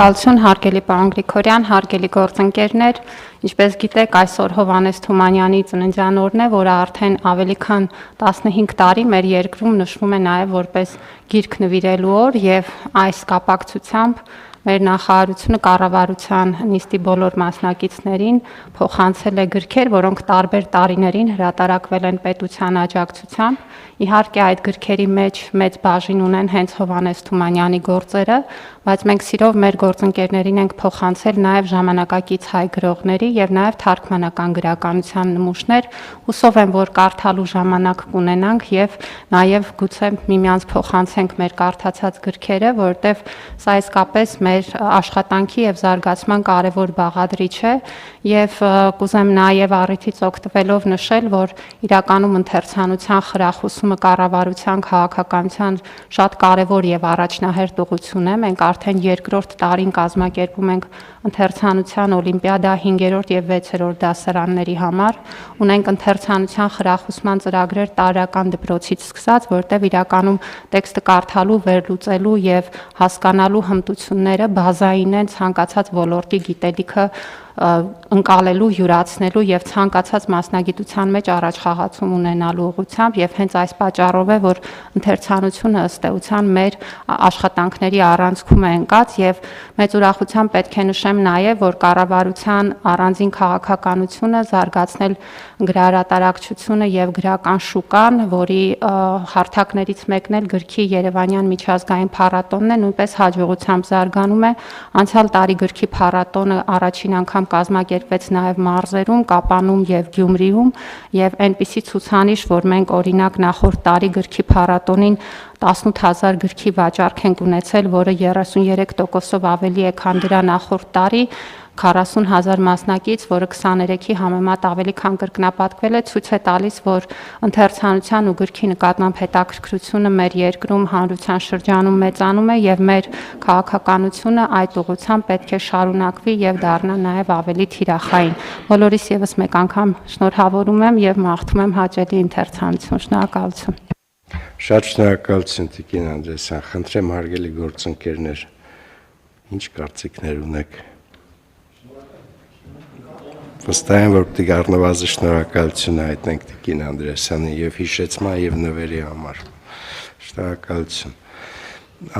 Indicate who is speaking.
Speaker 1: Շնորհակալություն, հարգելի պարոն Գրիգորյան, հարգելի գործընկերներ, ինչպես գիտեք, այսօր Հովհաննես Թումանյանի ծննդյան օրն է, որը արդեն ավելի քան 15 տարի մեր երկրում նշվում է նաև որպես գիրք նվիրելու օր եւ այս կապակցությամբ մեր նախարարությունը կառավարության նիստի բոլոր մասնակիցներին փոխանցել է գրքեր, որոնք տարբեր տարիներին հրատարակվել են պետության աջակցությամբ։ Իհարկե այդ գրքերի մեջ մեծ բաժին ունեն հենց Հովհաննես Թումանյանի գործերը, բայց մենք սիրով մեր գործընկերներին ենք փոխանցել նաև ժամանակակից հայ գրողների եւ նաև թարգմանական գրականության նմուշներ։ Հուսով եմ, որ կարդալու ժամանակ կունենանք եւ նաև գուցե միմյանց փոխանցենք մեր կարդացած գրքերը, որովհետեւ սա իսկապես մեր աշխատանքի եւ զարգացման կարևոր բաղադրիչ է եւ կուզեմ նաև առիթից օգտվելով նշել, որ իրականում ընթերցանության խրախուսումը կառավարության քաղաքականության շատ կարևոր եւ առաջնահերթ ուղղություն է։ Մենք արդեն երկրորդ տարին կազմակերպում ենք ընթերցանության օլիմպիադա 5-րդ եւ 6-րդ դասարանների համար։ Ունենք ընթերցանության խրախուսման ծրագրեր տարրական դպրոցից սկսած, որտեղ իրականում տեքստը կարդալու, վերլուծելու եւ հասկանալու հմտությունները բազային են ցանկացած ոլորտի գիտելիքը ընկալելու, յուրացնելու եւ ցանկացած մասնագիտության մեջ առաջխաղացում ունենալու ուղղությամբ եւ հենց այս պատճառով է, որ ընթերցանությունը ըստ էության մեր աշխատանքների առանցքում է ընկած եւ մեծ ուրախությամբ պետք է նշեմ նաեւ, որ կառավարության առանձին քաղաքականությունը զարգացնել գրահրատարակչությունը եւ գրական շուկան, որի հարթակներից մեկն էլ գրքի Երևանյան միջազգային փառատոնն է, նույնպես հաջողությամբ զարգանում է։ Անցյալ տարի գրքի փառատոնը առաջին անգամ կազմակերպվեց նաև մարզերում, Կապանում եւ Գյումրիում եւ այնպիսի ցուցանիշ, որ մենք օրինակ նախորդ տարի գրքի փառատոնին 18000 գրքի վաճառք ենք ունեցել, որը 33%-ով ավելի է, քան դրա նախորդ տարի, 40000 մասնակից, որը 23-ի համեմատ ավելի քան կրկնապատկվել է, ցույց է տալիս, որ ընթերցանության ու գրքի նկատմամբ հետաքրքրությունը մեր երկրում հանրության շրջանում մեծանում է եւ մեր քաղաքականությունը այդ ուղղությամբ պետք է շարունակվի եւ դառնա նաեւ ավելի թիրախային։ Բոլորիս եւս մեկ անգամ շնորհավորում եմ եւ մաղթում եմ հաճելի ընթերցանություն։ Շնորհակալություն։
Speaker 2: Շատ շնորհակալություն Տիկին Անդրեասյան, խնդրեմ հարգելի գործընկերներ, ինչ կարծիքներ ունեք։ Վստահ եմ, որ պետք է առնվազն շնորհակալություն հայտնենք Տիկին Անդրեասյանին եւ հիշեցման եւ նվերի համար։ Շնորհակալություն։